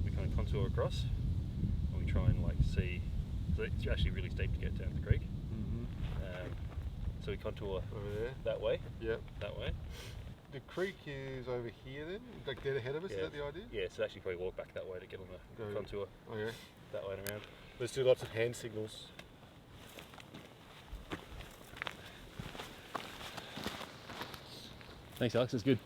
we kind of contour across, and we try and like see. So it's actually really steep to get down the creek. So we contour over there. That way. Yep. That way. The creek is over here then? Like dead ahead of us, yeah. Is that the idea? Yeah, so actually probably walk back that way to get on the contour. Okay. That way and around. Let's do lots of hand signals. Thanks, Alex, that's good.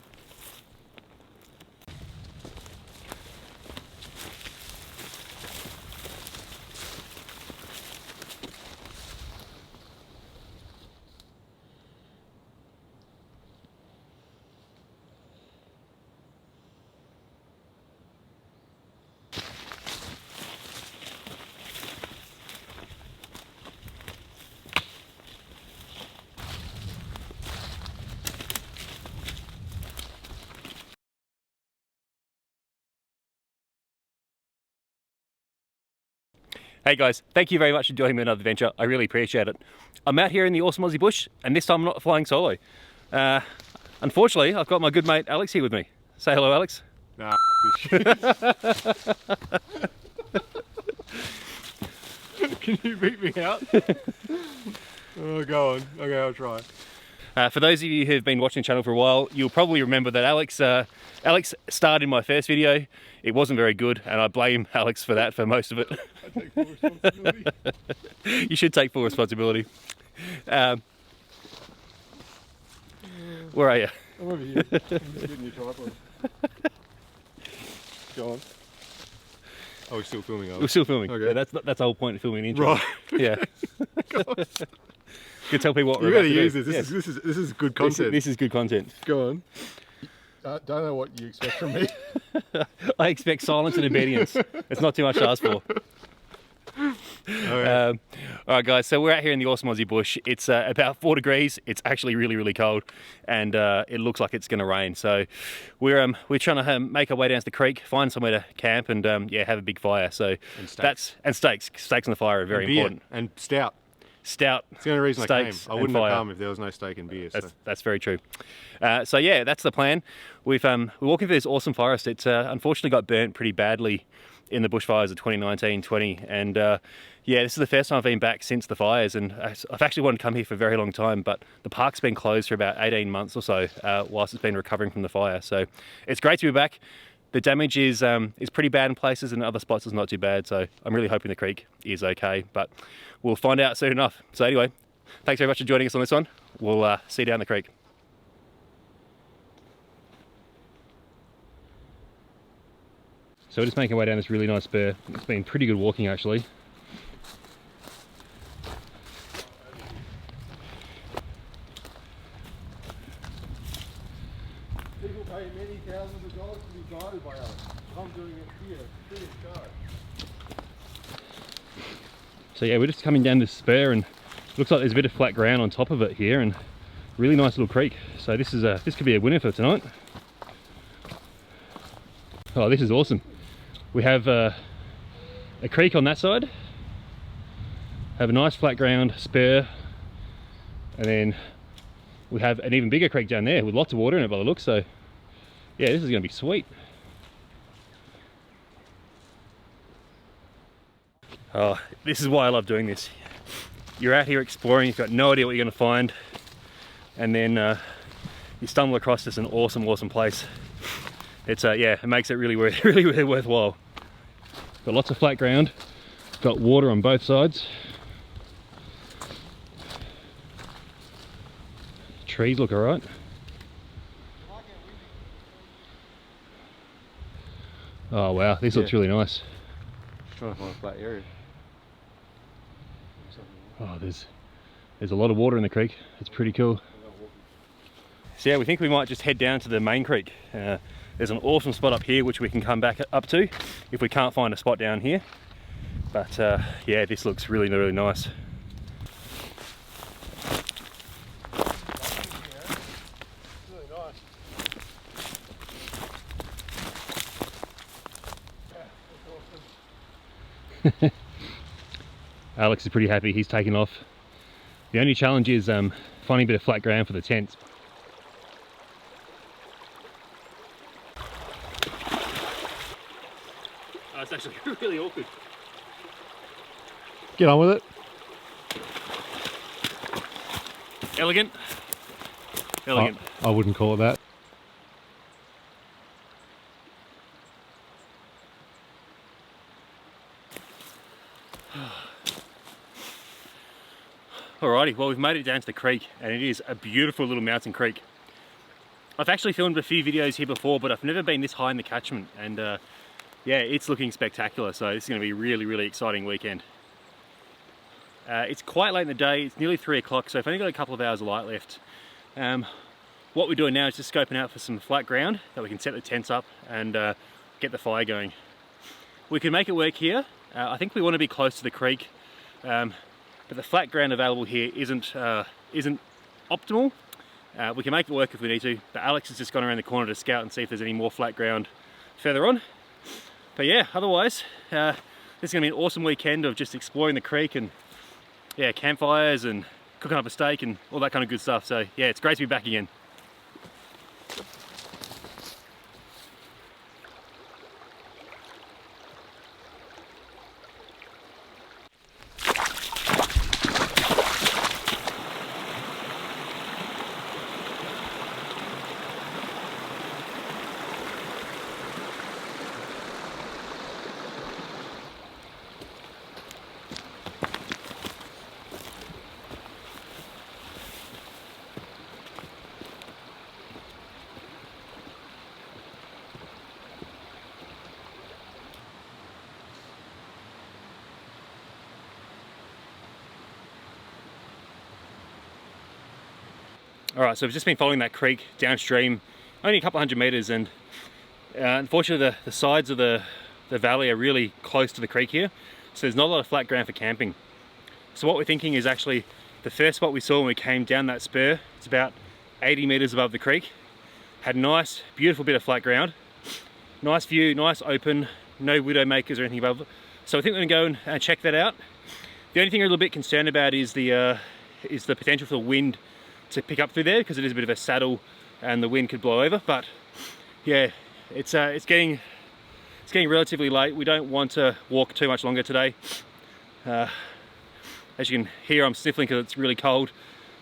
Hey guys, thank you very much for joining me on another adventure. I really appreciate it. I'm out here in the awesome Aussie bush, and this time I'm not flying solo. Unfortunately, I've got my good mate Alex here with me. Say hello, Alex. Nah, Can you beat me out? Oh, go on. Okay, I'll try. For those of you who've been watching the channel for a while, you'll probably remember that Alex starred in my first video. It wasn't very good, and I blame Alex for that for most of it. I take full responsibility. You should take full responsibility. Where are you? I'm over here. I'm just getting your tripod. Go on. Oh, we're still filming, We're still filming. Okay. Yeah, that's the whole point of filming an intro. Right. Yeah. You can tell people what You we're gotta about to use do. this. Yes. This is good content. This is good content. Go on. Don't know what you expect from me. I expect silence and obedience. It's not too much to ask for. Okay. All right, guys. So we're out here in the awesome Aussie bush. It's about 4 degrees. It's actually really, really cold, and it looks like it's going to rain. So we're trying to make our way down to the creek, find somewhere to camp, and yeah, have a big fire. So and steaks. Steaks on the fire are very important. And stout. Stout. It's the only reason I came. Steaks I wouldn't and have fire. come if there was no steak and beer. That's very true. So yeah, that's the plan. We're walking through this awesome forest. It's unfortunately got burnt pretty badly in the bushfires of 2019-20, and yeah, this is the first time I've been back since the fires, and I've actually wanted to come here for a very long time, but the park's been closed for about 18 months or so whilst it's been recovering from the fire. So it's great to be back. The damage is pretty bad in places, and other spots is not too bad. So I'm really hoping the creek is okay, but we'll find out soon enough. So anyway, thanks very much for joining us on this one. We'll see you down the creek. So we're just making our way down this really nice spur. It's been pretty good walking actually. People pay many thousands of dollars to be guided by us. I'm doing it here, free of charge. So yeah, we're just coming down this spur, and it looks like there's a bit of flat ground on top of it here, and really nice little creek. So this could be a winner for tonight. Oh, this is awesome. We have a creek on that side, have a nice flat ground spur, and then we have an even bigger creek down there with lots of water in it by the looks. So yeah, this is going to be sweet. Oh, this is why I love doing this. You're out here exploring, you've got no idea what you're going to find, and then you stumble across this an awesome place. It's yeah, it makes it really worthwhile. Got lots of flat ground, got water on both sides. Trees look alright. Oh wow, this looks really nice. Just trying to find a flat area. Oh, there's a lot of water in the creek. It's pretty cool. So yeah, we think we might just head down to the main creek. There's an awesome spot up here which we can come back up to if we can't find a spot down here. But yeah, this looks really nice. Alex is pretty happy, he's taken off. The only challenge is finding a bit of flat ground for the tents. That's actually really awkward. Get on with it. Elegant. Elegant. I wouldn't call it that. Alrighty, well we've made it down to the creek and it is a beautiful little mountain creek. I've actually filmed a few videos here before, but I've never been this high in the catchment, and yeah, it's looking spectacular, so this is going to be a really, really exciting weekend. It's quite late in the day, it's nearly 3 o'clock, so I've only got a couple of hours of light left. What we're doing now is just scoping out for some flat ground that we can set the tents up and get the fire going. We can make it work here. I think we want to be close to the creek, but the flat ground available here isn't optimal. We can make it work if we need to, but Alex has just gone around the corner to scout and see if there's any more flat ground further on. But yeah, otherwise, this is going to be an awesome weekend of just exploring the creek and yeah, campfires and cooking up a steak and all that kind of good stuff. So yeah, it's great to be back again. Alright, so we've just been following that creek downstream, only a couple hundred meters, and unfortunately the sides of the valley are really close to the creek here, so there's not a lot of flat ground for camping. So what we're thinking is actually the first spot we saw when we came down that spur, it's about 80 meters above the creek, had a nice, beautiful bit of flat ground, nice view, nice open, no widow makers or anything above it. So I think we're going to go and check that out. The only thing we're a little bit concerned about is the potential for the wind to pick up through there, because it is a bit of a saddle and the wind could blow over. But yeah, it's getting relatively late. We don't want to walk too much longer today. As you can hear, I'm sniffling because it's really cold,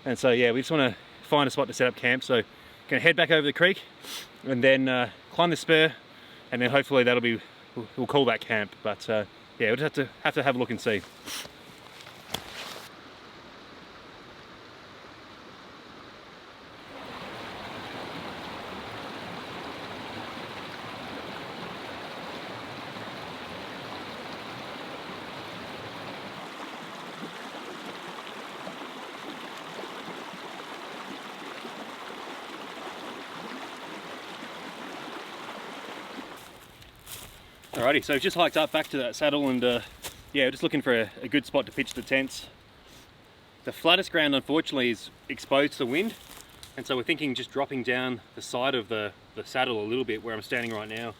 and so yeah, we just want to find a spot to set up camp. So gonna head back over the creek and then climb the spur, and then hopefully we'll call that camp. But yeah, we'll just have to have a look and see. Alrighty, so we've just hiked up back to that saddle, and yeah, we're just looking for a good spot to pitch the tents. The flattest ground unfortunately is exposed to the wind, and so we're thinking just dropping down the side of the saddle a little bit where I'm standing right now.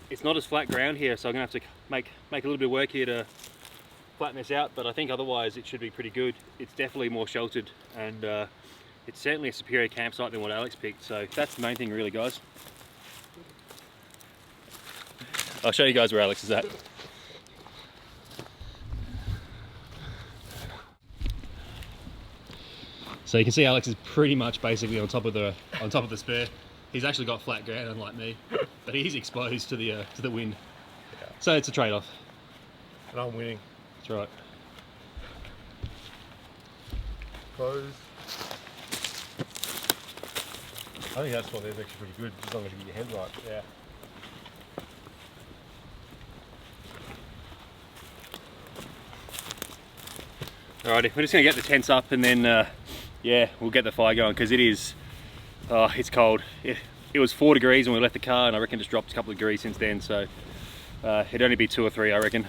It's not as flat ground here, so I'm going to have to make a little bit of work here to flatten this out, but I think otherwise it should be pretty good. It's definitely more sheltered, and it's certainly a superior campsite than what Alex picked, so that's the main thing really, guys. I'll show you guys where Alex is at. So you can see Alex is pretty much basically on top of the spur. He's actually got flat ground, unlike me, but he's exposed to the wind. Yeah. So it's a trade-off. And I'm winning. That's right. Close. I think that spot there's actually pretty good, as long as you get your head right. Yeah. Alrighty, we're just going to get the tents up, and then yeah, we'll get the fire going, because it's cold. It was 4 degrees when we left the car, and I reckon it's dropped a couple of degrees since then, so it'd only be 2 or 3, I reckon.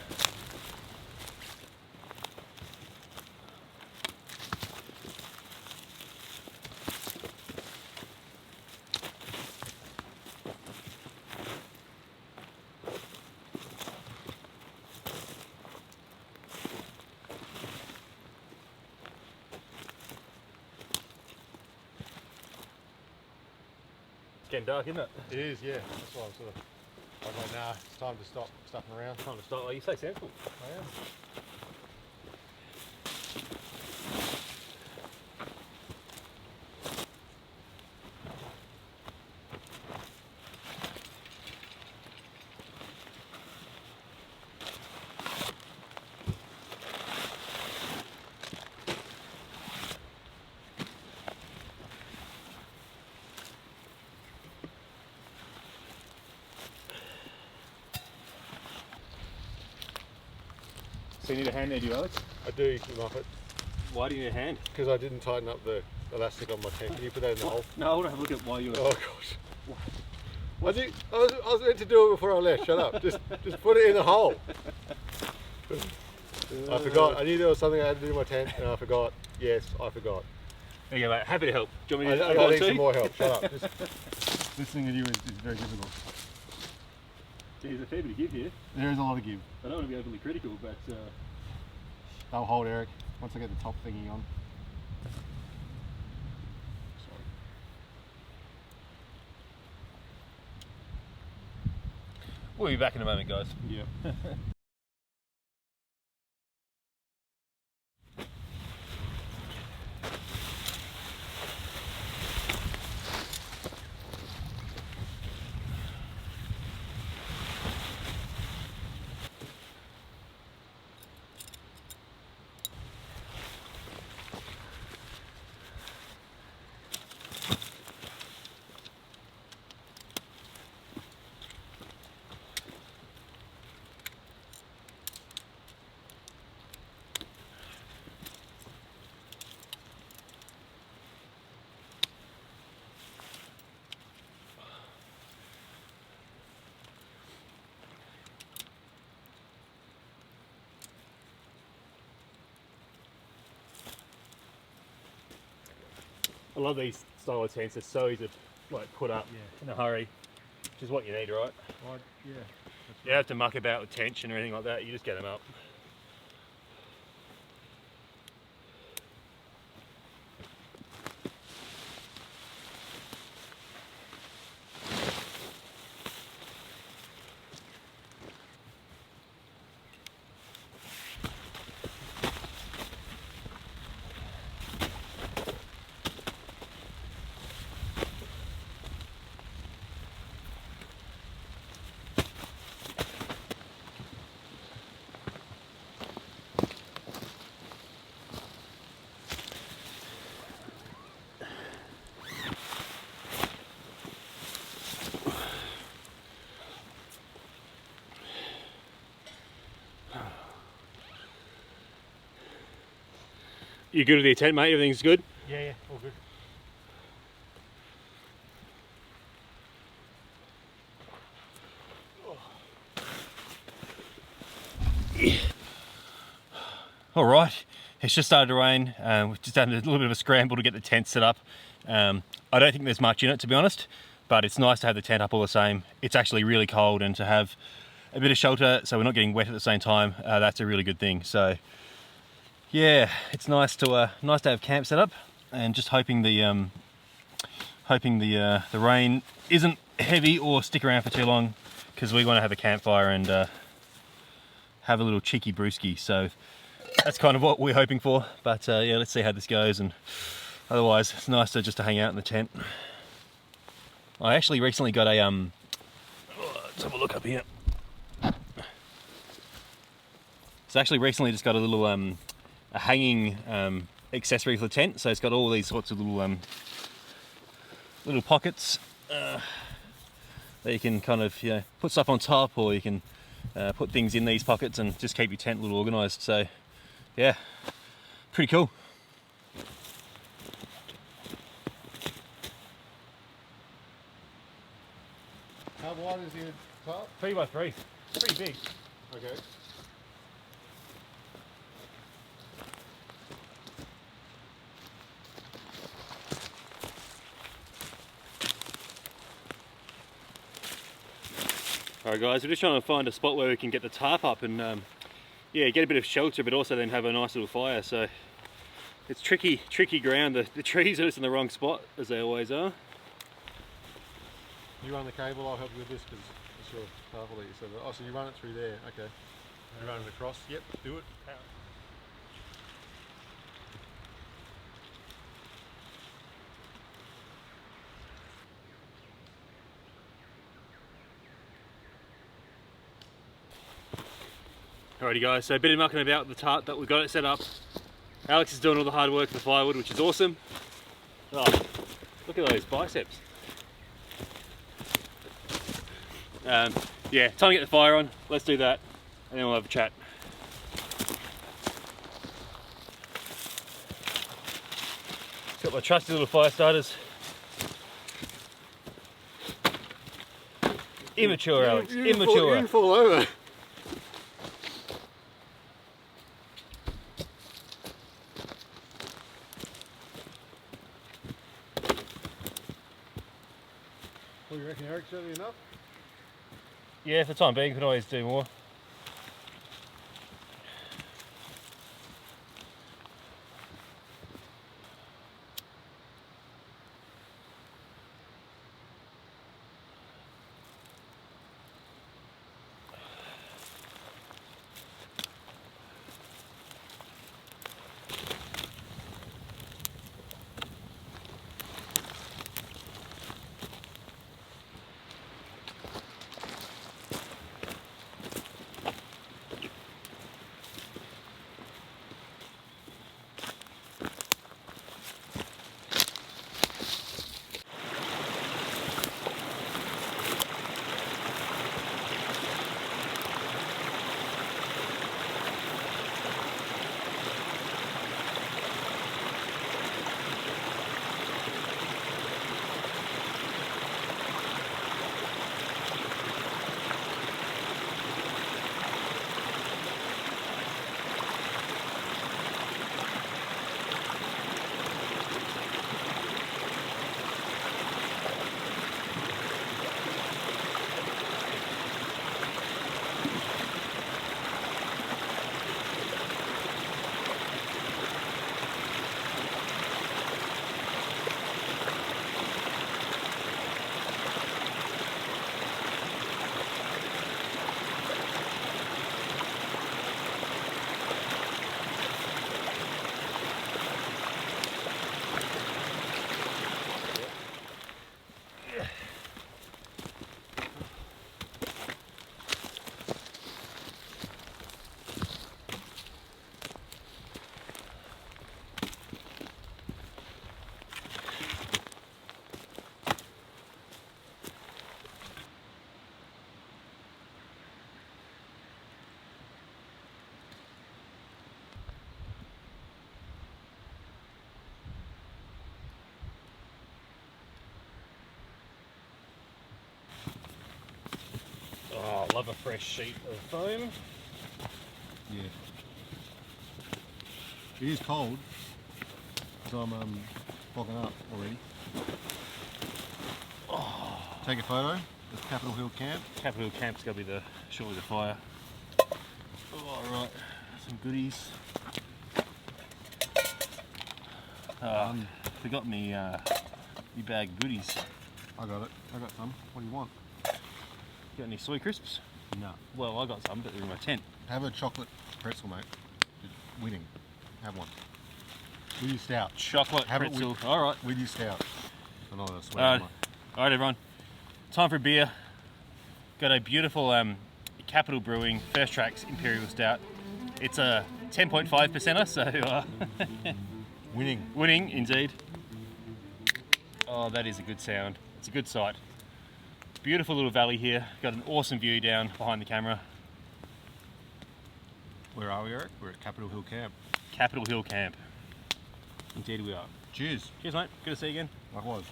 It's getting dark, isn't it? It is, yeah. That's why I'm sort of I go, nah, it's time to stop stuffing around. Time to start. Oh, you say sensible. I am. So you need a hand there, do you, Alex? I do, you Muppet. Why do you need a hand? Because I didn't tighten up the elastic on my tent. Can you put that in the hole? No, I want to have a look at why you're... Oh gosh. I was meant to do it before I left. Shut up. Just put it in the hole. I forgot. I knew there was something I had to do in my tent, and I forgot. Yes, I forgot. There you go, mate. Happy to help. Do you want me to... I need some more help. Shut up. Listening to you is very difficult. There's a fair bit to give here. There is a lot to give. I don't want to be overly critical, but... They'll hold, Eric, once I get the top thingy on. Sorry. We'll be back in a moment, guys. Yeah. I love these style of tents. They're so easy to like put up in a hurry, which is what you need, right? Yeah. You don't have to muck about with tension or anything like that. You just get them up. You good with your tent, mate? Everything's good? Yeah, all good. All right, it's just started to rain. We've just done a little bit of a scramble to get the tent set up. I don't think there's much in it, to be honest, but it's nice to have the tent up all the same. It's actually really cold, and to have a bit of shelter so we're not getting wet at the same time, that's a really good thing. So yeah, it's nice to have camp set up, and just hoping the rain isn't heavy or stick around for too long, because we want to have a campfire and have a little cheeky brewski. So that's kind of what we're hoping for. But yeah, let's see how this goes, and otherwise it's nice to just to hang out in the tent. I actually recently got a let's have a look up here. So actually recently just got a little a hanging accessory for the tent. So it's got all these sorts of little little pockets that you can kind of put stuff on top, or you can put things in these pockets and just keep your tent a little organised. So yeah, pretty cool. How wide is your top? 3 by 3, pretty big. Okay. Alright guys, we're just trying to find a spot where we can get the tarp up and yeah, get a bit of shelter, but also then have a nice little fire. So it's tricky ground. The trees are just in the wrong spot, as they always are. You run the cable, I'll help you with this because it's Sure, half will let you set it. Oh, so you run it through there, okay. You run it across, yep, do it. Alrighty guys, so a bit of mucking about with the tarp, but we've got it set up. Alex is doing all the hard work for the firewood, which is awesome. Oh, look at those biceps. Yeah, time to get the fire on. Let's do that, and then we'll have a chat. Got my trusty little fire starters. Immature, Alex. Immature. You didn't fall over. What do you reckon, Eric? Certainly enough? Yeah, for the time being, you can always do more. Oh, I love a fresh sheet of foam. Yeah. It is cold, because I'm fogging up already. Oh. Take a photo of Capitol Hill Camp. Capitol Hill Camp's got to be surely the fire. Oh, right, some goodies. Forgot me bag of goodies. I got it. I got some. What do you want? Got any soy crisps? No. Well, I got some, but they're in my tent. Have a chocolate pretzel, mate. It's winning. Have one. With your stout. Chocolate Have pretzel. it with, all right. With your stout. I'm not gonna swear. All right, everyone. Time for a beer. Got a beautiful Capital Brewing First Tracks Imperial Stout. It's a 10.5%er, so Winning. Winning, indeed. Oh, that is a good sound. It's a good sight. Beautiful little valley here. Got an awesome view down behind the camera. Where are we, Eric? We're at Capitol Hill Camp. Capitol Hill Camp. Indeed we are. Cheers. Cheers, mate. Good to see you again. Likewise.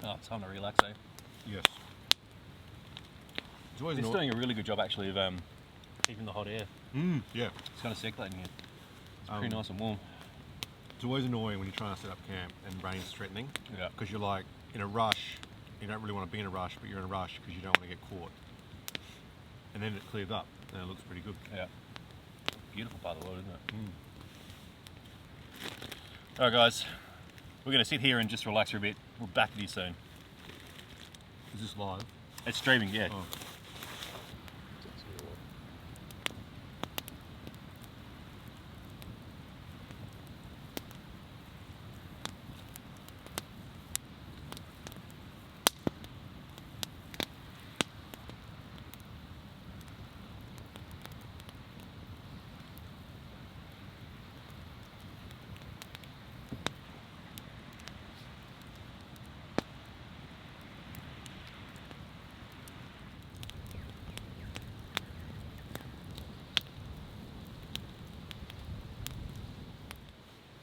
Oh, it's time to relax, eh? Yes. It's always It's doing a really good job, actually, of keeping the hot air. Yeah. It's kind of circulating here. It's pretty nice and warm. It's always annoying when you're trying to set up camp and rain's threatening. Yeah. Because you're like in a rush. You don't really want to be in a rush, but you're in a rush because you don't want to get caught. And then it clears up and it looks pretty good. Yeah. Beautiful part of the world, isn't it? Alright guys, We're going to sit here and just relax for a bit. We'll be back with you soon. Is this live? It's streaming, yeah. Oh.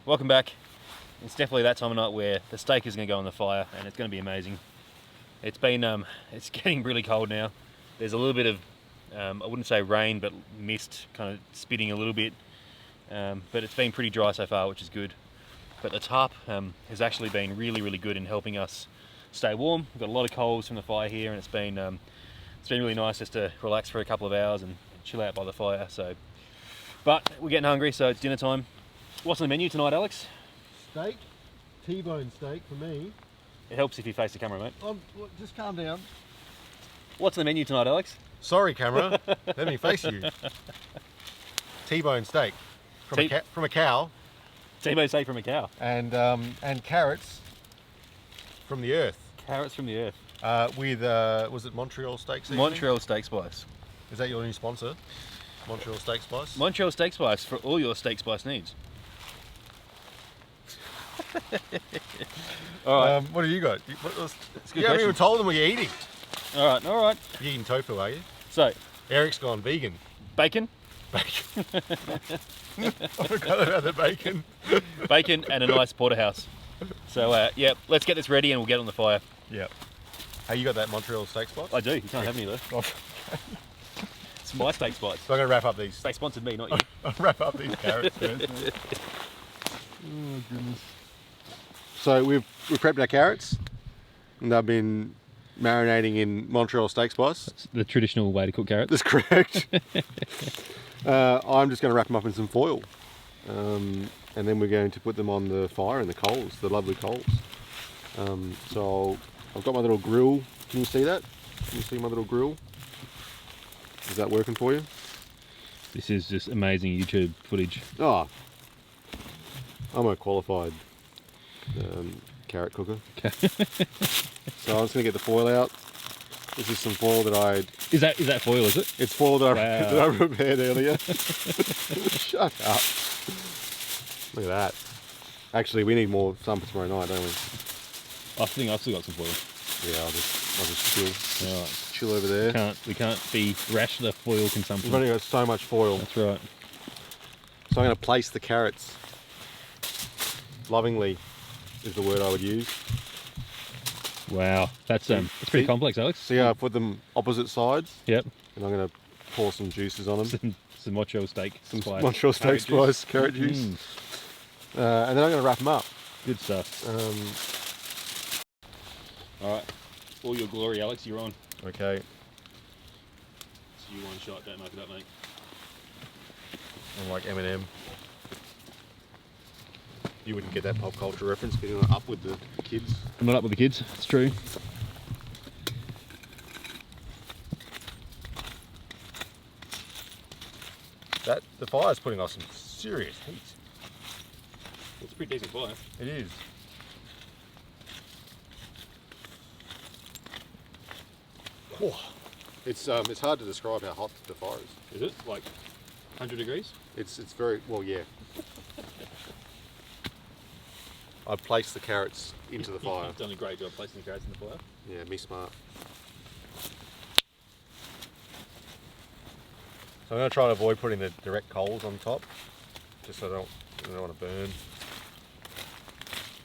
Welcome back. It's definitely that time of night where the steak is going to go on the fire and it's going to be amazing. It's been, it's getting really cold now. There's a little bit of, I wouldn't say rain, but mist kind of spitting a little bit. But it's been pretty dry so far, which is good. But the tarp has actually been really, really good in helping us stay warm. We've got a lot of coals from the fire here, and it's been really nice just to relax for a couple of hours and chill out by the fire. So, but we're getting hungry, so it's dinner time. What's on the menu tonight, Alex? Steak, T-bone steak for me. It helps if you face the camera, mate. Just calm down. What's on the menu tonight, Alex? Sorry, camera. Let me face you. T-bone steak from a cow. T-bone steak from a cow. And carrots from the earth. Carrots from the earth. With was it Montreal steak seasoning? Montreal steak spice. Is that your new sponsor? Montreal steak spice. Montreal steak spice for all your steak spice needs. All right. What have you got? You haven't question. even told them what you're eating. All right. All right. You're eating tofu, are you? So, Eric's gone vegan. bacon, Bacon. I forgot about the bacon. bacon, and a nice porterhouse. So, yeah, let's get this ready and we'll get on the fire. Yeah. Hey, you got that Montreal steak spice? I do. You can't have any though. Oh, It's my steak spice. so I'm going to wrap up these. They sponsored me, not you. I'll wrap up these carrots first. Mate. Oh goodness. So we've prepped our carrots, and they've been marinating in Montreal steak spice. It's the traditional way to cook carrots. That's correct. I'm just going to wrap them up in some foil, and then we're going to put them on the fire in the coals, the lovely coals. So I've got my little grill. Can you see that? Can you see my little grill? Is that working for you? This is just amazing YouTube footage. Oh, I'm a qualified carrot cooker. So I'm just going to get the foil out. This is some foil that I... Is that foil, is it? It's foil that, Wow. that I prepared earlier. Shut up. Look at that. Actually, we need some for tomorrow night, don't we? I think I've still got some foil. Yeah, I'll just chill. All right. Chill over there. We can't be rash the foil consumption. We've only got so much foil. That's right. So I'm going to place the carrots. Lovingly is the word I would use. Wow, that's it's pretty complex, Alex. See how I put them opposite sides? Yep. And I'm going to pour some juices on them. Some Montreal steak. Some spice. Montreal steak spice, carrot juice. Mm. And then I'm going to wrap them up. Good stuff. All right. All your glory, Alex. You're on. Okay. It's you one shot. Don't make it up, mate. I'm like Eminem. You wouldn't get that pop culture reference, but you're up with the kids. I'm not up with the kids. It's true. The fire's putting off some serious heat. It's a pretty decent fire. It is. Whew. It's hard to describe how hot the fire is. Is it like 100 degrees? It's very well, yeah. I've placed the carrots into the fire. You've done a great job placing the carrots in the fire. Yeah, me smart. So I'm going to try to avoid putting the direct coals on top, just so I don't want to burn.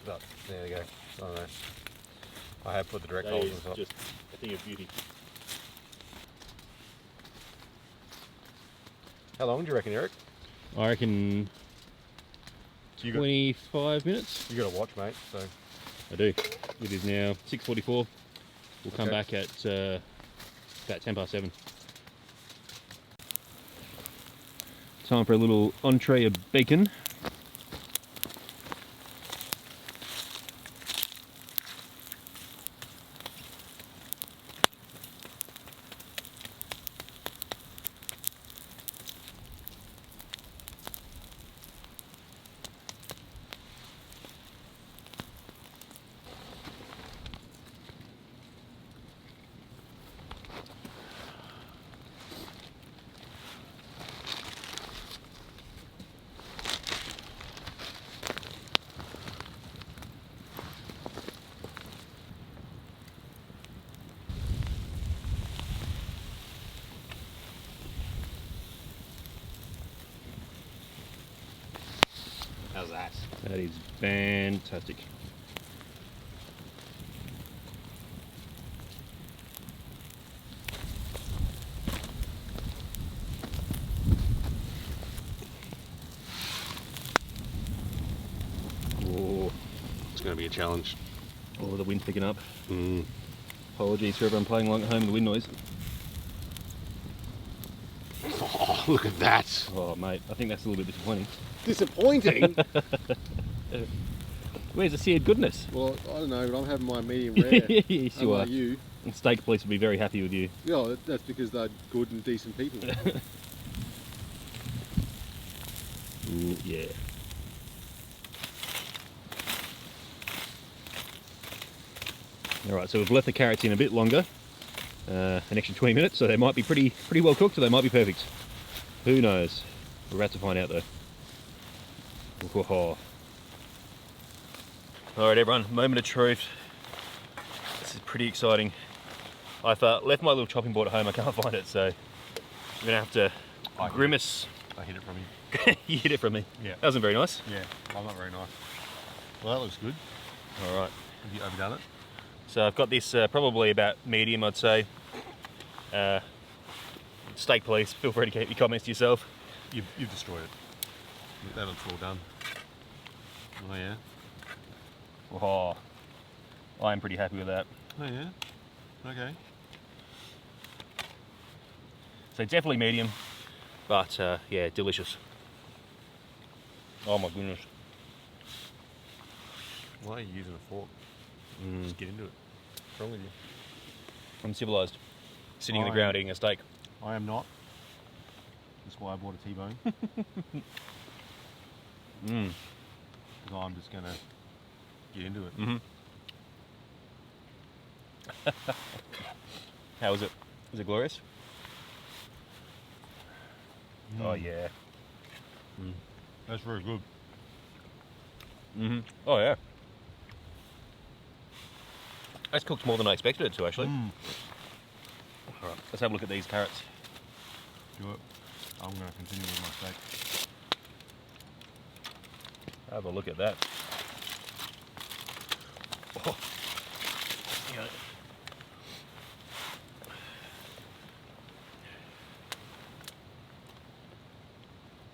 But there we go. I don't know. I have put the direct coals on top. Just a thing of beauty. How long do you reckon, Eric? I reckon So 25 minutes. You got to watch, mate. So I do. It is now 6:44. We'll come back at about 7:10. Time for a little entree of bacon. That is fantastic. Oh, It's going to be a challenge. oh, the wind's picking up. Mm. Apologies for everyone playing along at home with the wind noise. Oh, look at that. Oh, mate, I think that's a little bit disappointing. Disappointing? Where's the seared goodness? Well, I don't know, but I'm having my medium rare. Yes, you are. Unlike you. And steak police will be very happy with you. Yeah, that's because they're good and decent people. Ooh, yeah. All right, so we've left the carrots in a bit longer, an extra 20 minutes, so they might be pretty well cooked, or they might be perfect. Who knows? We're about to find out though. Whoa. All right, everyone, moment of truth. This is pretty exciting. I've left my little chopping board at home. I can't find it, so I'm gonna have to grimace. I hid it from you. You hid it from me. Yeah. That wasn't very nice. Yeah, well, not very nice. Well, that looks good. All right. Have you overdone it? So I've got this probably about medium, I'd say. Steak police, feel free to keep your comments to yourself. You've destroyed it. That looks all done. Oh yeah. Oh, I am pretty happy with that. Oh yeah. Okay. So definitely medium, but yeah, delicious. Oh my goodness. Why are you using a fork? Just get into it. What's wrong with you? I'm civilised. Sitting on the ground eating a steak. I am not. That's why I bought a T-bone. Because I'm just going to get into it. How was it? Was it glorious? Oh yeah. That's very good. Oh yeah. That's cooked more than I expected it to, actually. All right, let's have a look at these carrots. Do it. I'm going to continue with my steak. Have a look at that. Oh. Yeah.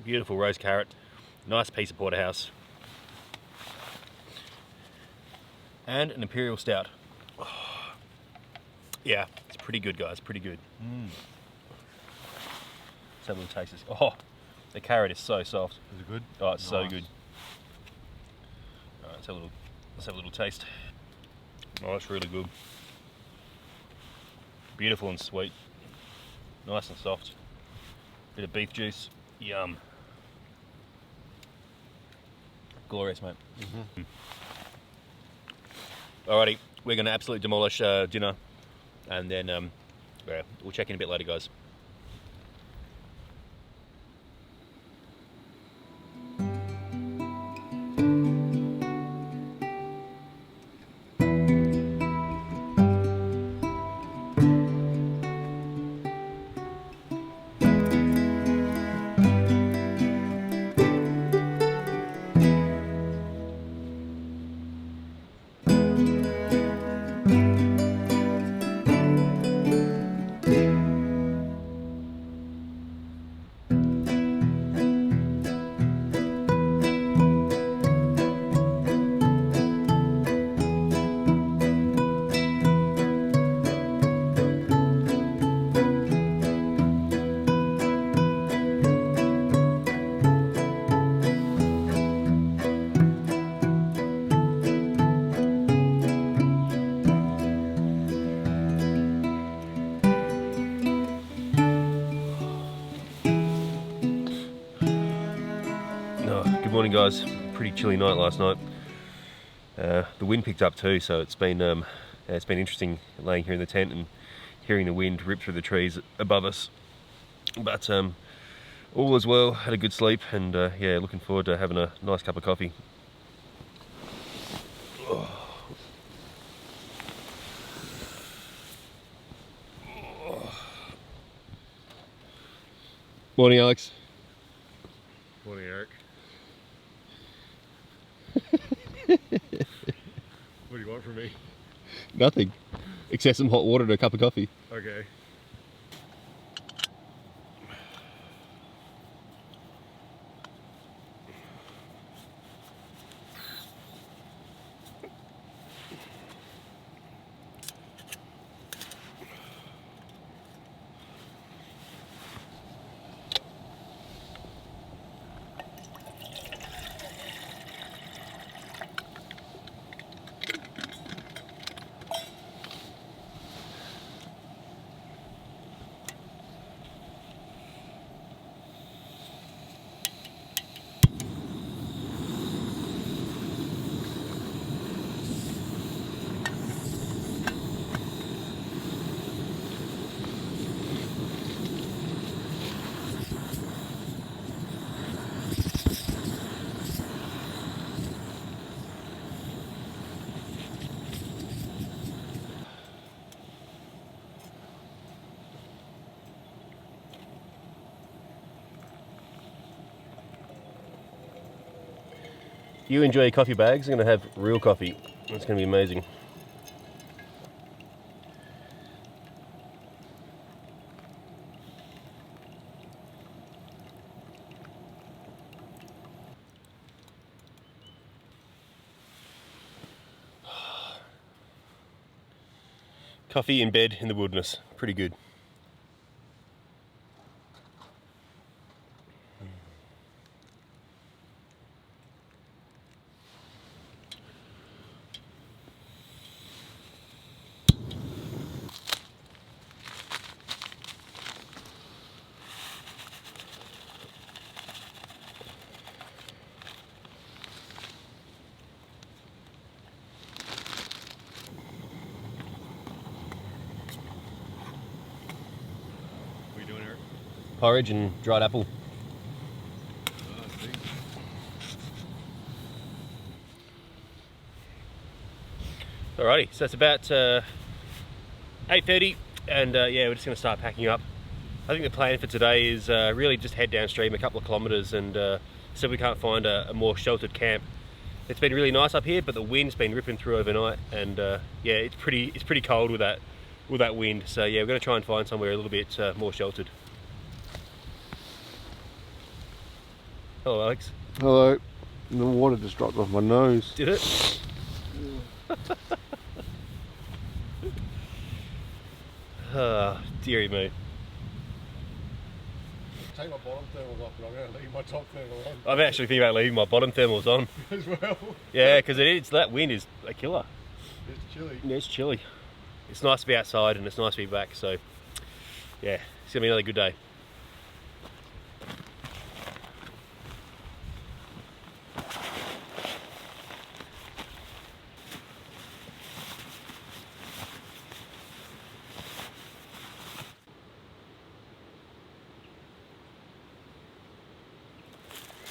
Beautiful roast carrot. Nice piece of porterhouse. And an imperial stout. Oh. Yeah, it's pretty good, guys. Pretty good. Let's have a little taste of this. Oh, the carrot is so soft. Is it good? Oh, it's so Nice. good. All right, let's have a little taste. Oh, it's really good. Beautiful and sweet. Nice and soft. Bit of beef juice. Yum. Glorious, mate. Alrighty, we're going to absolutely demolish dinner, and then yeah, we'll check in a bit later, guys. Good morning, guys. Pretty chilly night last night. The wind picked up too, so it's been interesting laying here in the tent and hearing the wind rip through the trees above us. But all is well. Had a good sleep, and yeah, looking forward to having a nice cup of coffee. Morning, Alex. Morning, Eric. from me? Nothing. Except some hot water and a cup of coffee. Okay. You enjoy coffee bags, I'm going to have real coffee. It's going to be amazing. Coffee in bed in the wilderness, pretty good. What are you doing, Eric? Porridge and dried apple. Alrighty, so it's about 8:30 and yeah, we're just going to start packing up. I think the plan for today is really just head downstream a couple of kilometres and see if we can't find a more sheltered camp. It's been really nice up here, but the wind's been ripping through overnight and yeah, it's pretty cold with that wind. So yeah, we're going to try and find somewhere a little bit more sheltered. Hello, Alex. Hello. The water just dropped off my nose. Did it? Ah, dearie me. Take my bottom thermals off, but I'm going to leave my top thermal on. I'm actually thinking about leaving my bottom thermals on. As well. Yeah, because that wind is a killer. It's chilly. Yeah, it's chilly. It's nice to be outside and it's nice to be back, so yeah, it's going to be another good day.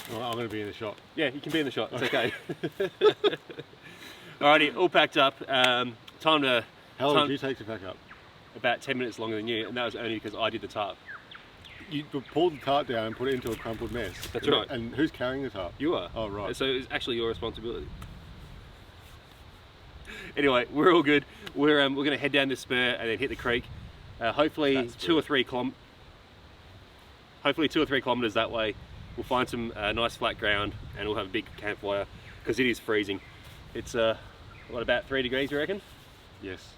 Well, I'm going to be in the shot. Yeah, you can be in the shot, it's okay. Alrighty, all packed up. Time to... How long did you take to pack up? About 10 minutes longer than you, and that was only because I did the tarp. You pulled the tarp down and put it into a crumpled mess. That's right. And who's carrying the tarp? You are. Oh, right. So it's actually your responsibility. Anyway, we're all good. We're going to head down this spur and then hit the creek. Hopefully 2 or 3 kilometres that way. We'll find some nice flat ground and we'll have a big campfire because it is freezing. It's what, about 3 degrees, you reckon? Yes.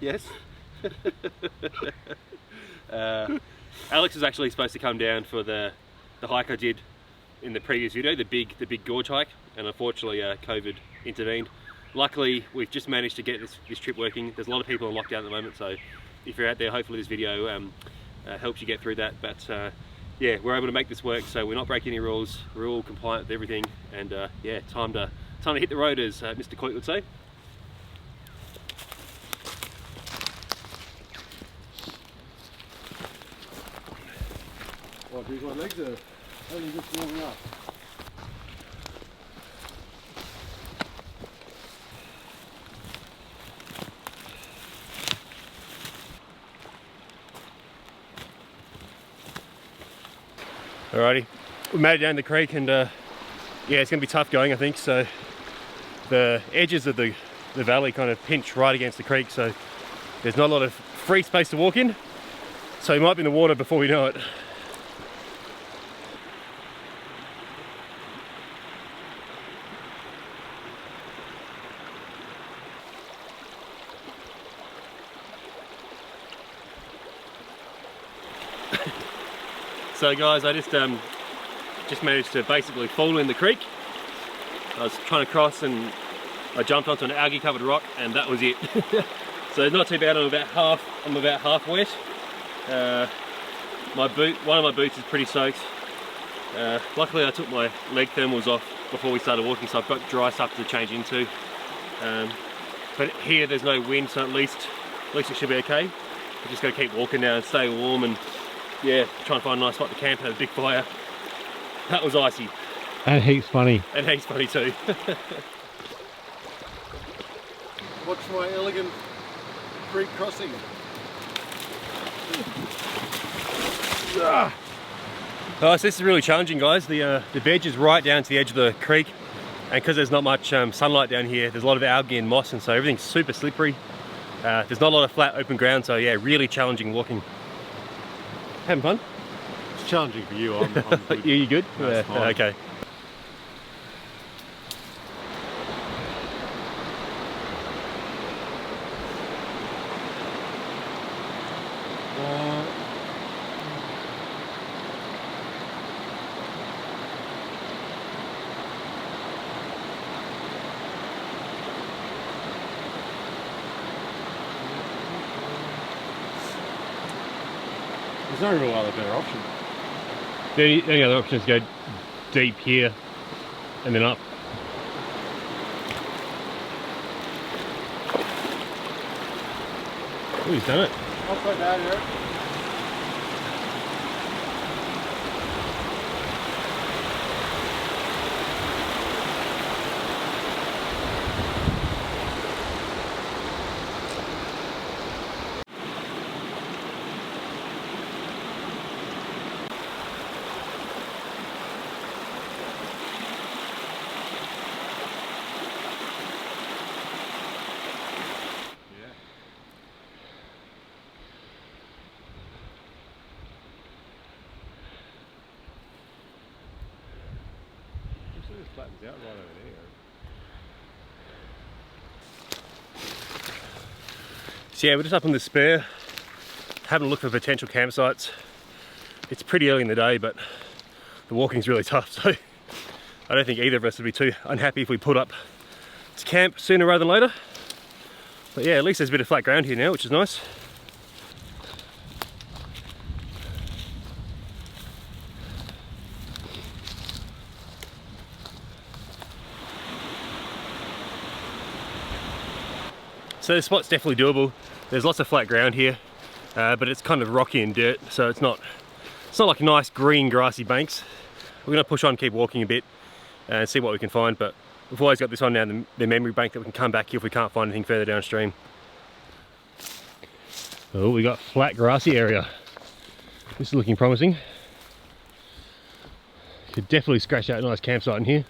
Yes. Alex was actually supposed to come down for the hike I did in the previous video, the big gorge hike, and unfortunately COVID intervened. Luckily, we've just managed to get this trip working. There's a lot of people on lockdown at the moment, so if you're out there, hopefully this video helps you get through that. But yeah, we're able to make this work, so we're not breaking any rules. We're all compliant with everything, and yeah, time to hit the road, as Mr. Coit would say. Oh, geez, my legs are only just warming up. Alrighty, we made it down the creek and yeah, it's going to be tough going, I think, so the edges of the valley kind of pinch right against the creek, so there's not a lot of free space to walk in. So we might be in the water before we know it. So guys, I just managed to basically fall in the creek. I was trying to cross and I jumped onto an algae covered rock and that was it. So not too bad, I'm about half wet. One of my boots is pretty soaked. Luckily I took my leg thermals off before we started walking, so I've got dry stuff to change into. But here there's no wind, so at least it should be okay. I just gotta keep walking now and stay warm and yeah, try and find a nice spot to camp, have a big fire. That was icy. And heaps funny. And heaps funny too. Watch my elegant creek crossing. Oh, so this is really challenging, guys. The veg is right down to the edge of the creek, and because there's not much sunlight down here, there's a lot of algae and moss, and so everything's super slippery. There's not a lot of flat open ground, so yeah, really challenging walking. Having fun? It's challenging for you. I'm good. You good? That's fine. Okay. There's no real other better option. The only other option is go deep here and then up. Oh, he's done it. Not so bad, Eric. Flattens out right over there. So yeah, we're just up on the spur, having a look for potential campsites. It's pretty early in the day, but the walking's really tough, so I don't think either of us would be too unhappy if we put up to camp sooner rather than later. But yeah, at least there's a bit of flat ground here now, which is nice. So this spot's definitely doable. There's lots of flat ground here, but it's kind of rocky and dirt, so it's not like nice green grassy banks. We're gonna push on, keep walking a bit and see what we can find, but we've always got this one now, the memory bank, that we can come back here if we can't find anything further downstream. Oh, we got flat grassy area. This is looking promising. Could definitely scratch out a nice campsite in here.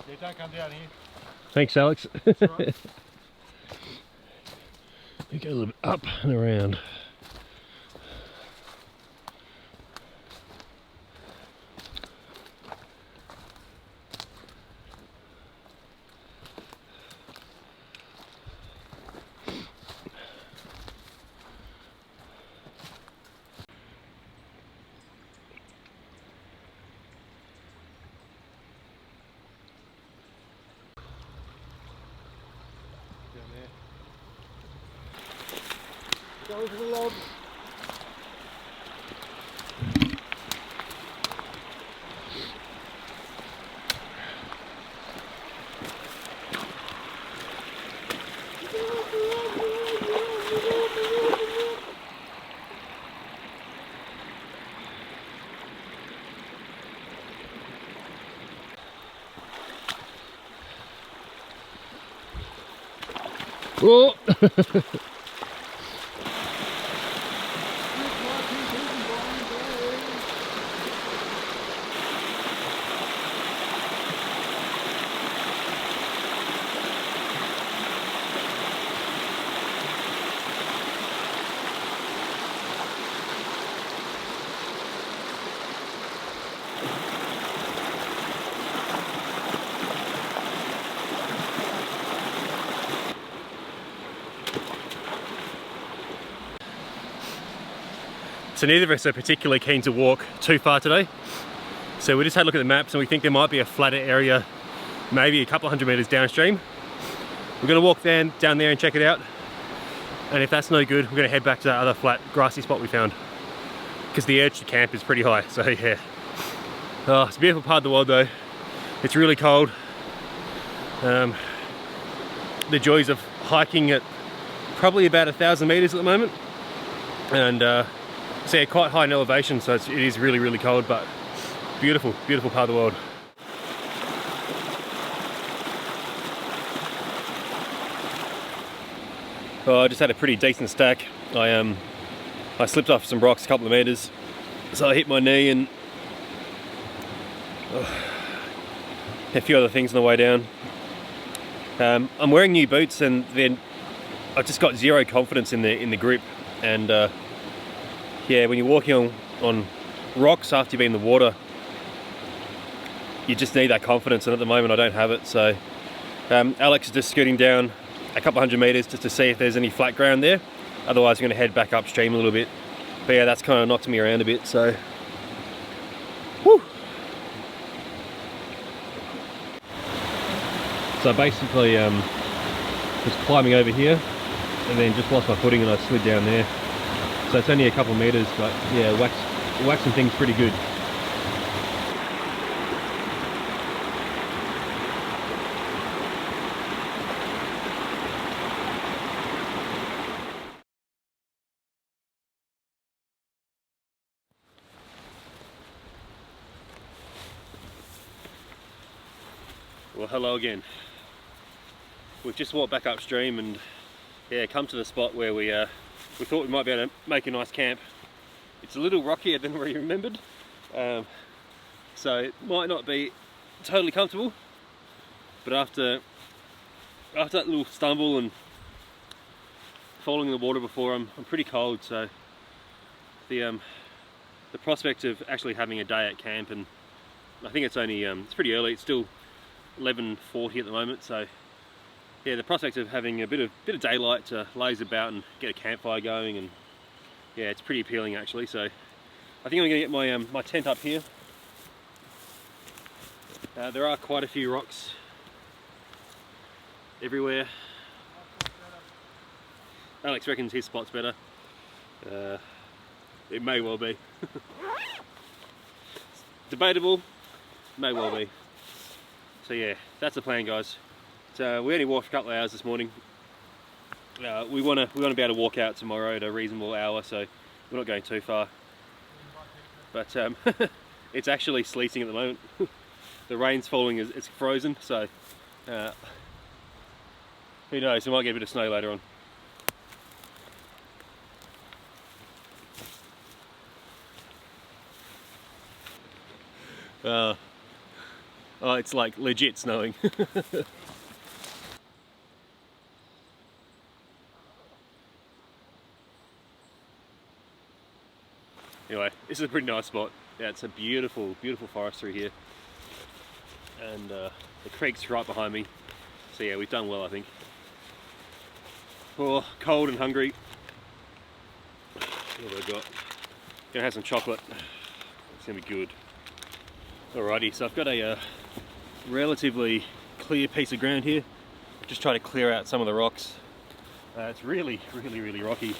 Yeah, don't come down here. Thanks, Alex. That's all right. We go a little bit up and around. Go for the log. Oh! So neither of us are particularly keen to walk too far today. So we just had a look at the maps and we think there might be a flatter area, maybe a couple hundred meters downstream. We're gonna walk down there and check it out. And if that's no good, we're gonna head back to that other flat grassy spot we found. Because the urge to camp is pretty high, so yeah. Oh, it's a beautiful part of the world though. It's really cold. The joys of hiking at probably about 1,000 meters at the moment. And so yeah, quite high in elevation, so it is really, really cold, but beautiful, beautiful part of the world. Well, I just had a pretty decent stack. I slipped off some rocks a couple of meters, so I hit my knee and a few other things on the way down. I'm wearing new boots, and then I've just got zero confidence in the grip, and yeah, when you're walking on rocks after you've been in the water, you just need that confidence, and at the moment I don't have it. So Alex is just scooting down a couple hundred meters just to see if there's any flat ground there. Otherwise I'm going to head back upstream a little bit. But yeah, that's kind of knocked me around a bit, so whew. So basically just climbing over here and then just lost my footing and I slid down there. So it's only a couple of meters, but yeah, waxing things pretty good. Well, hello again. We've just walked back upstream and yeah, come to the spot where we thought we might be able to make a nice camp. It's a little rockier than we remembered, so it might not be totally comfortable, but after that little stumble and falling in the water before, I'm pretty cold. So the prospect of actually having a day at camp, and I think it's only it's pretty early, it's still 11:40 at the moment, so yeah, the prospect of having a bit of daylight to laze about and get a campfire going, and yeah, it's pretty appealing actually. So I think I'm going to get my tent up here. There are quite a few rocks everywhere. Alex reckons his spot's better. It may well be. Debatable, may well be. So yeah, that's the plan, guys. So we only walked for a couple of hours this morning. We want to be able to walk out tomorrow at a reasonable hour, so we're not going too far. But it's actually sleeting at the moment. The rain's falling, it's frozen, so who knows, we might get a bit of snow later on. Oh, it's like legit snowing. Anyway, this is a pretty nice spot. Yeah, it's a beautiful, beautiful forest through here. And the creek's right behind me. So yeah, we've done well, I think. Oh, cold and hungry. What have I got? Gonna have some chocolate. It's gonna be good. Alrighty, so I've got a relatively clear piece of ground here. Just try to clear out some of the rocks. It's really, really, really rocky.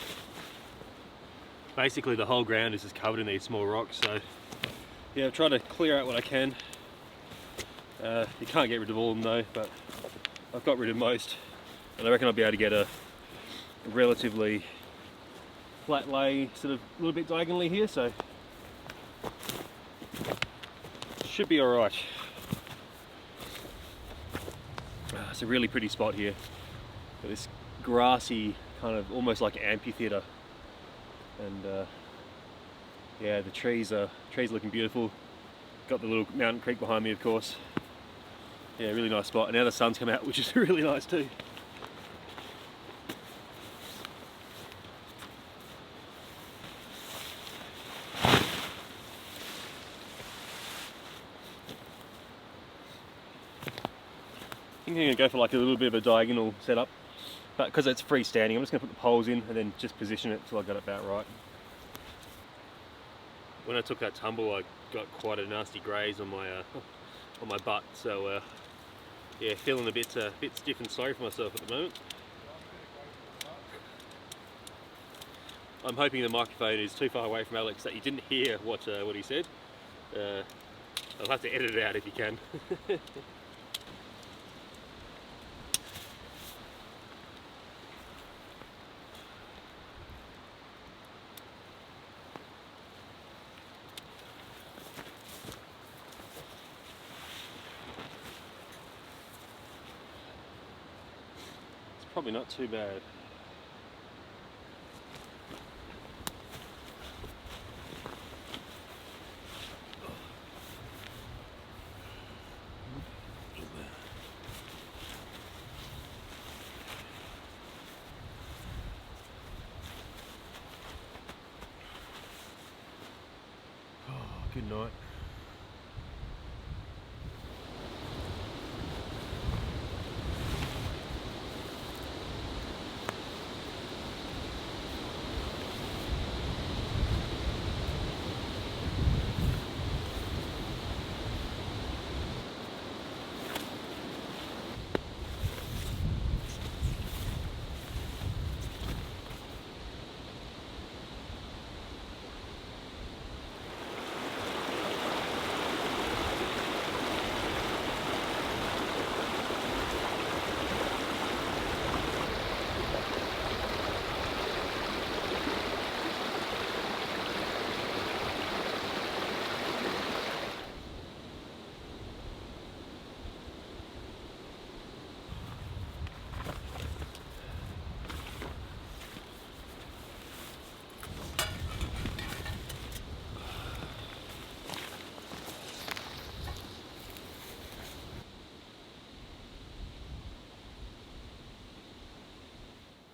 Basically the whole ground is just covered in these small rocks, so yeah, I've tried to clear out what I can. You can't get rid of all of them though, but I've got rid of most, and I reckon I'll be able to get a relatively flat lay, sort of a little bit diagonally here, so should be alright. It's a really pretty spot here. Got this grassy, kind of almost like amphitheatre. And yeah, the trees are looking beautiful. Got the little mountain creek behind me, of course. Yeah, really nice spot. And now the sun's come out, which is really nice too. I think I'm going to go for like a little bit of a diagonal setup, but because it's freestanding, I'm just going to put the poles in and then just position it till I got it about right. When I took that tumble, I got quite a nasty graze on my butt, so yeah, feeling a bit stiff and sorry for myself at the moment. I'm hoping the microphone is too far away from Alex that you didn't hear what he said. I'll have to edit it out if you can. Probably not too bad. Oh, good night.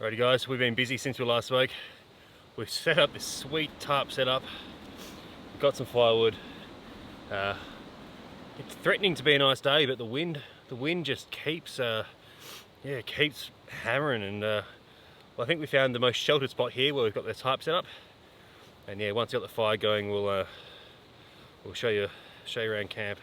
Alrighty guys, we've been busy since we last spoke. We've set up this sweet tarp setup. We've got some firewood. It's threatening to be a nice day, but the wind just keeps keeps hammering. And well, I think we found the most sheltered spot here where we've got the tarp set up. And yeah, once we got the fire going, we'll show you around camp.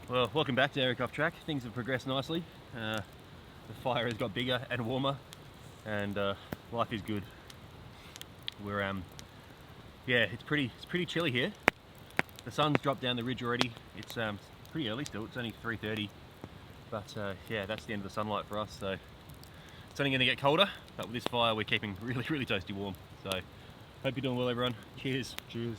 Well, welcome back to Eric Off Track. Things have progressed nicely. The fire has got bigger and warmer, and life is good. We're yeah, it's pretty chilly here. The sun's dropped down the ridge already. It's pretty early still. It's only 3:30, but yeah, that's the end of the sunlight for us. So it's only going to get colder, but with this fire, we're keeping really toasty warm. So hope you're doing well, everyone. Cheers. Cheers.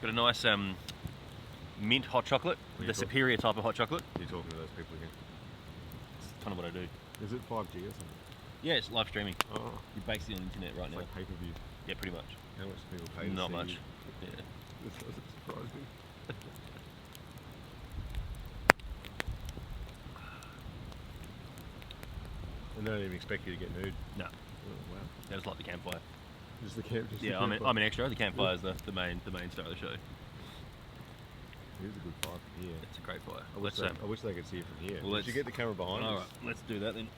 Got a nice mint hot chocolate, the superior type of hot chocolate. You're talking to those people again. It's kind of what I do. Is it 5G or something? Yeah, it's live streaming. Oh, You're basically on the internet right it's now. like pay-per-view. Yeah, pretty much. How much do people pay to Not see much. you? Yeah. This doesn't surprise me. And they don't even expect you to get nude. No, Oh, wow. that was like the campfire. Just the camp. Just the Yeah, campfire. I'm an extra. The campfire is the main star of the show. It is a good fire from here. It's a great fire. I wish, I wish they could see it from here. well, Well, you get the camera behind all us? right, let's do that then.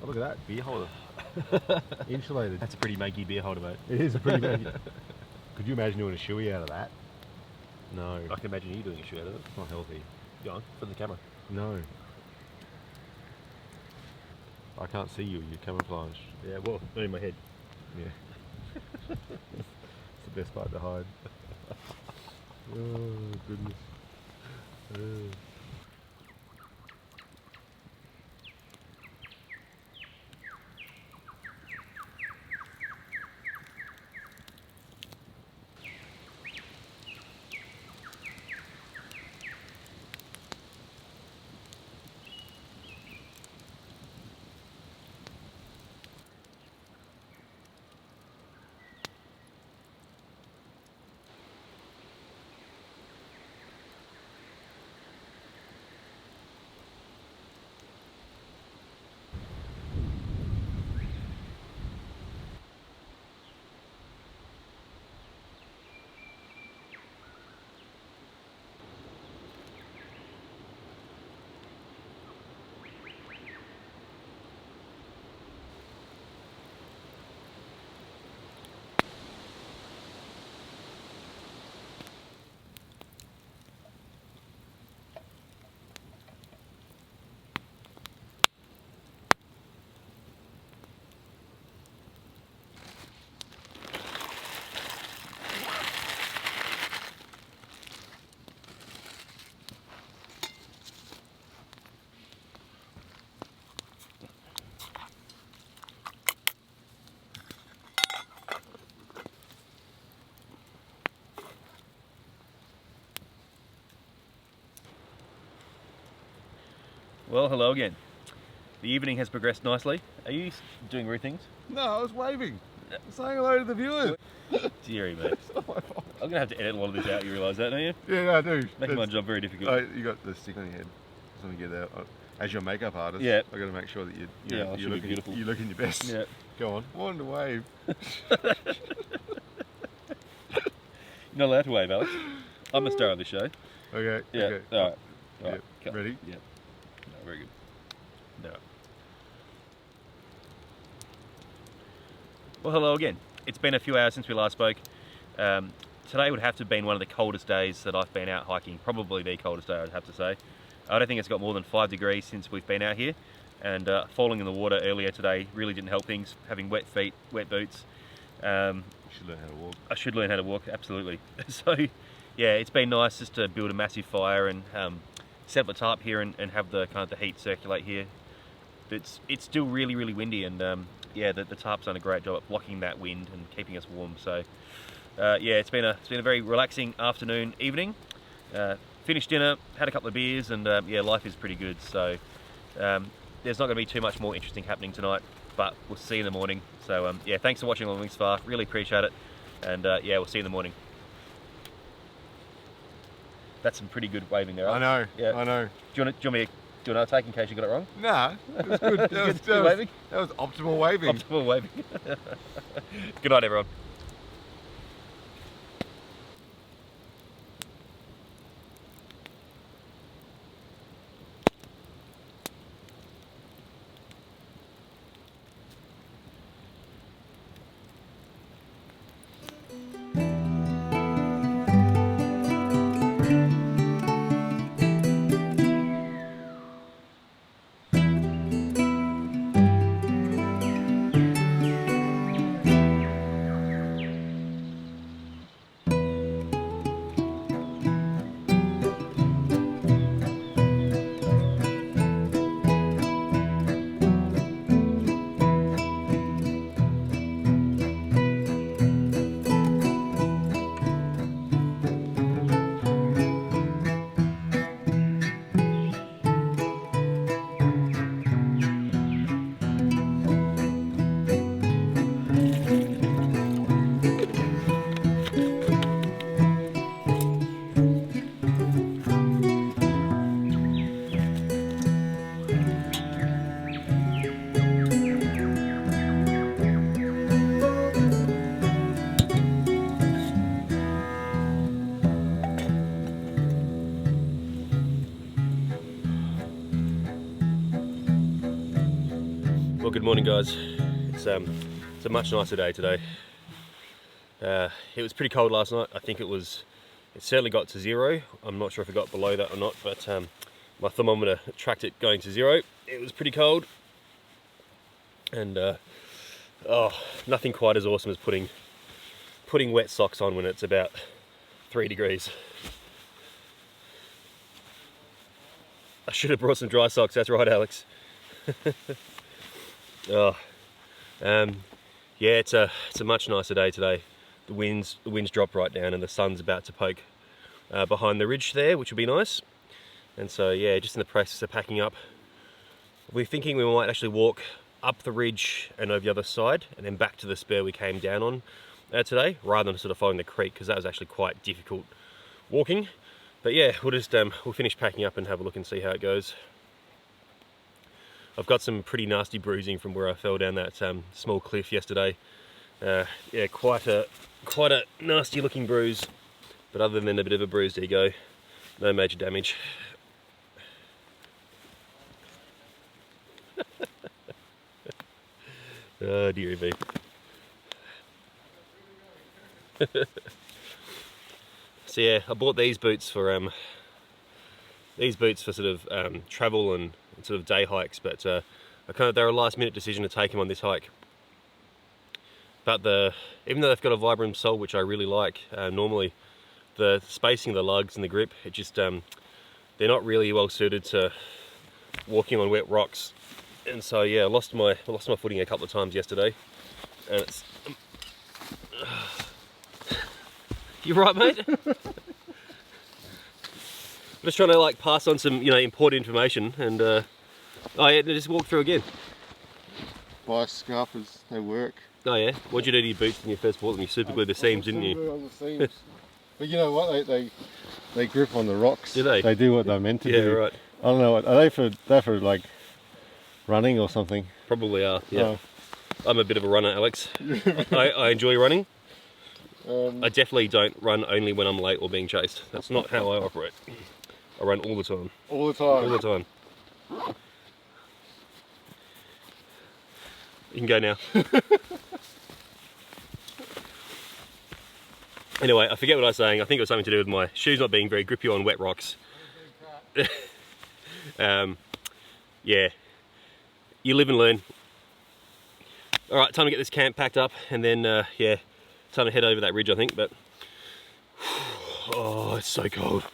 Oh, look at that beer holder. Insulated. That's a pretty manky beer holder, mate. It is a pretty big. Could you imagine doing a shoey out of that? No, I can imagine you doing a shoot out of it. it's not healthy. Go on, for the camera. No. I can't see you. You're camouflaged. Yeah, well, not in my head. Yeah. It's the best part to hide. Oh, goodness. Well, hello again. The evening has progressed nicely. Are you doing rude things? No, I was waving. Saying hello to the viewers. Deary mate. I'm gonna have to edit a lot of this out. You realise that, don't you? Yeah, I do. Making my job very difficult. Oh, you got the stick on your head. Just let me get that. As your makeup artist, Yeah. I got to make sure that you, Yeah, I should be looking, beautiful. you're looking your best. Yeah. Go on. One to wave. You're not allowed to wave, Alex. I'm the star of the show. Okay. Yeah. Okay. All right. All Yeah. right. Cut. Ready? Yeah. No, very good. No. Well, hello again. It's been a few hours since we last spoke. Today would have to have been one of the coldest days that I've been out hiking. Probably the coldest day, I'd have to say. I don't think it's got more than 5 degrees since we've been out here. And falling in the water earlier today really didn't help things. Having wet feet, wet boots. You should learn how to walk. I should learn how to walk, absolutely. So, yeah, it's been nice just to build a massive fire and set up a tarp here and have the kind of the heat circulate here. It's still really windy, and yeah, the tarp's done a great job at blocking that wind and keeping us warm. So, yeah, it's been a very relaxing afternoon, evening. Finished dinner, had a couple of beers, and yeah, life is pretty good. So, there's not going to be too much more interesting happening tonight, but we'll see you in the morning. So, yeah, thanks for watching along this far. Really appreciate it, and yeah, we'll see you in the morning. That's some pretty good waving there. I know. Yeah. I know. Do you want me to do another take in case you got it wrong? Nah, that was good. Good waving? That was optimal waving. Optimal waving. Good night, everyone. Well, good morning, guys. It's a much nicer day today. It was pretty cold last night. I think it certainly got to 0. I'm not sure if it got below that or not, but my thermometer tracked it going to 0. It was pretty cold, and nothing quite as awesome as putting wet socks on when it's about 3 degrees. I should have brought some dry socks. That's right, Alex. Yeah, it's a much nicer day today. The wind's dropped right down, and the sun's about to poke behind the ridge there, which will be nice. And so yeah, just in the process of packing up. We're thinking we might actually walk up the ridge and over the other side, and then back to the spur we came down on today, rather than sort of following the creek, because that was actually quite difficult walking. But yeah, we'll finish packing up and have a look and see how it goes. I've got some pretty nasty bruising from where I fell down that small cliff yesterday. Yeah, quite a nasty looking bruise, but other than a bit of a bruised ego, no major damage. Oh dearie me. So yeah, I bought these boots for sort of travel and sort of day hikes, but they're a last minute decision to take them on this hike. But even though they've got a Vibram sole, which I really like, normally the spacing of the lugs and the grip, they're not really well suited to walking on wet rocks. And so yeah, I lost my footing a couple of times yesterday, and it's you right, mate? I'm just trying to like pass on some important information, and oh yeah, just walk through again. Bike scarpers, they work. Oh yeah, what'd you do to your boots when you first bought them? You super glued the seams, didn't you? On the seams. But you know what? They grip on the rocks. Do they? They do what they're meant to do. Yeah, right. I don't know. Are they for like running or something? Probably are. Yeah. Oh. I'm a bit of a runner, Alex. I enjoy running. I definitely don't run only when I'm late or being chased. That's not how I operate. I run all the time. All the time. All the time. You can go now. Anyway, I forget what I was saying. I think it was something to do with my shoes not being very grippy on wet rocks. Yeah, you live and learn. All right, time to get this camp packed up, and then yeah, time to head over that ridge, I think. But oh, it's so cold.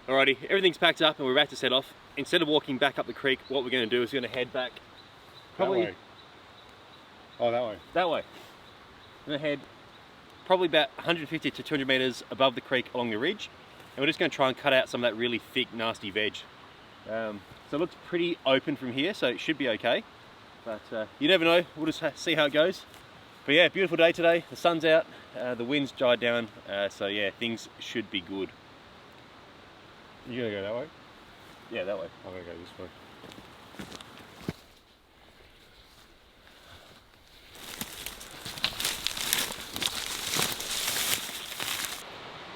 Alrighty, everything's packed up and we're about to set off. Instead of walking back up the creek, what we're going to do is we're going to head back. Probably that way. Oh, that way. That way. We're going to head probably about 150 to 200 metres above the creek along the ridge, and we're just going to try and cut out some of that really thick, nasty veg. So it looks pretty open from here, so it should be okay. But you never know, we'll just see how it goes. But yeah, beautiful day today. The sun's out, the wind's died down, so yeah, things should be good. You gonna go that way? Yeah, that way. I'm gonna go this way.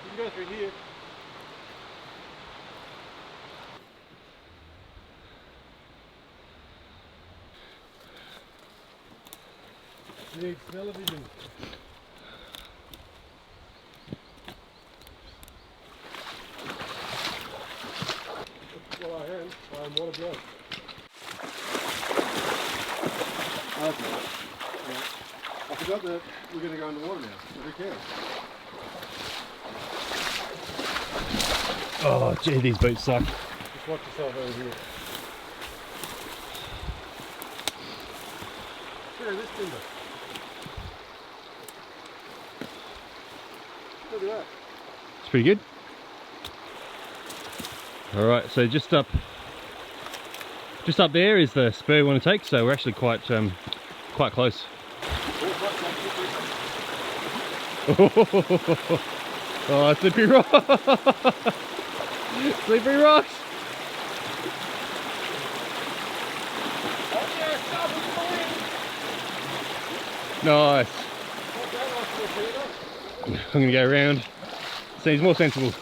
You can go through here. You need television. Oh, God. Oh, that's all right. Yeah. I forgot that we're going to go in the water now, so who cares? Oh, gee, these boots suck. Just watch yourself over here. Yeah, this timber. Look at that. It's pretty good. All right, so just up there is the spur we want to take. So we're actually quite close. Oh, slippery rock! Slippery rocks! Nice. I'm gonna go around. Seems more sensible.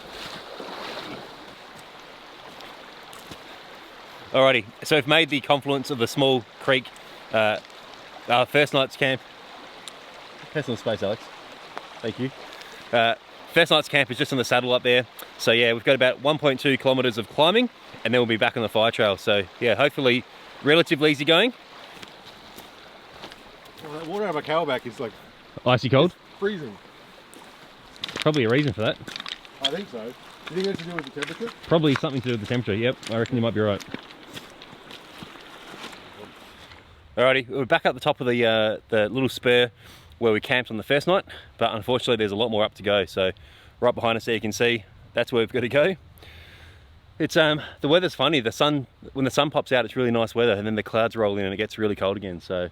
Alrighty, so we've made the confluence of the small creek our first night's camp. Personal space, Alex. Thank you. First night's camp is just on the saddle up there. So yeah, we've got about 1.2 kilometres of climbing, and then we'll be back on the fire trail. So yeah, hopefully relatively easy going. Well, that water out of my camelback is like Icy cold? freezing. Probably a reason for that. I think so. Do you think it's to do with the temperature? Probably something to do with the temperature. Yep, I reckon you might be right. Alrighty, we're back up the top of the little spur where we camped on the first night, but unfortunately there's a lot more up to go. So right behind us there you can see that's where we've got to go. It's the weather's funny. The sun, when the sun pops out, it's really nice weather, and then the clouds roll in and it gets really cold again. So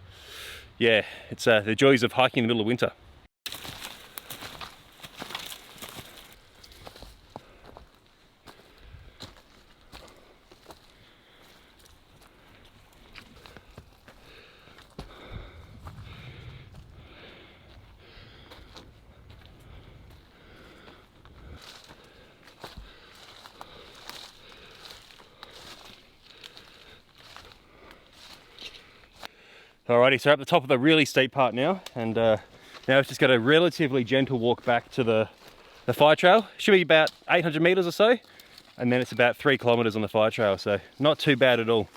yeah, it's the joys of hiking in the middle of winter. Alrighty, so we're at the top of the really steep part now, and now we've just got a relatively gentle walk back to the fire trail. Should be about 800 metres or so, and then it's about 3 kilometres on the fire trail, so not too bad at all.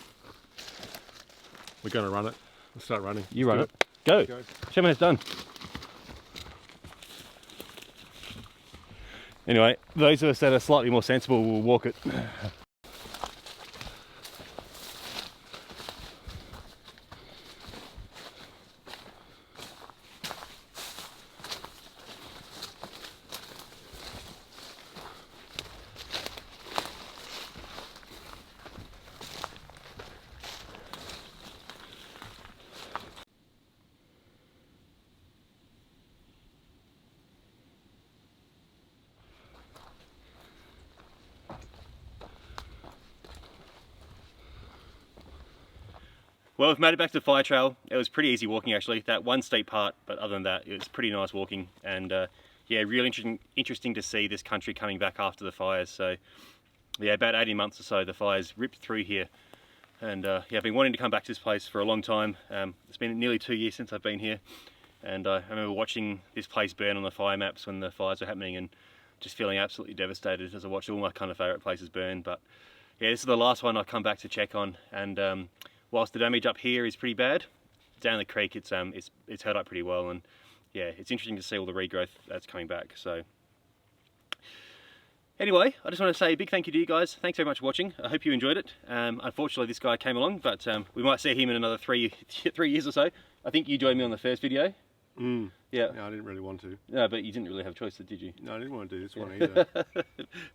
We're going to run it. Let's start running. You run it. Go. Show me how it's done. Anyway, those of us that are slightly more sensible will walk it. Well, we've made it back to the fire trail. It was pretty easy walking actually, that one steep part, but other than that, it was pretty nice walking. And yeah, really interesting to see this country coming back after the fires. So yeah, about 18 months or so, the fires ripped through here. And yeah, I've been wanting to come back to this place for a long time. It's been nearly 2 years since I've been here. And I remember watching this place burn on the fire maps when the fires were happening and just feeling absolutely devastated as I watched all my kind of favourite places burn. But yeah, this is the last one I've come back to check on. And whilst the damage up here is pretty bad, down the creek it's held up pretty well, and yeah, it's interesting to see all the regrowth that's coming back. So anyway, I just want to say a big thank you to you guys. Thanks very much for watching. I hope you enjoyed it. Unfortunately this guy came along, but we might see him in another 3 years or so. I think you joined me on the first video. Yeah. No, I didn't really want to. No, but you didn't really have a choice, did you? No, I didn't want to do this one either.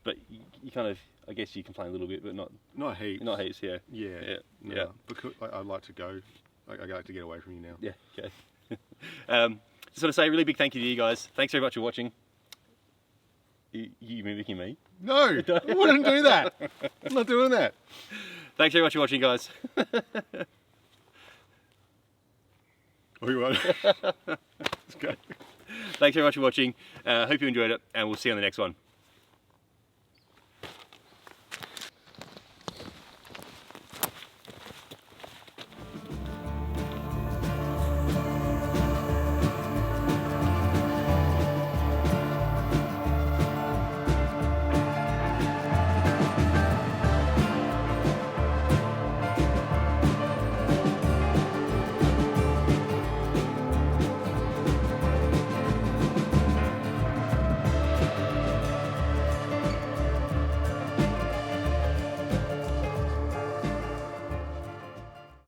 But you kind of, I guess you complain a little bit, but Not heaps. Not heaps, yeah. Yeah. No, Yeah. Because I'd like to go. I'd like to get away from you now. Yeah, okay. Just want to say a really big thank you to you guys. Thanks very much for watching. You mimicking me? No, I wouldn't do that. I'm not doing that. Thanks very much for watching, guys. Oh, you want? Let's go. Thanks very much for watching. Hope you enjoyed it, and we'll see you on the next one.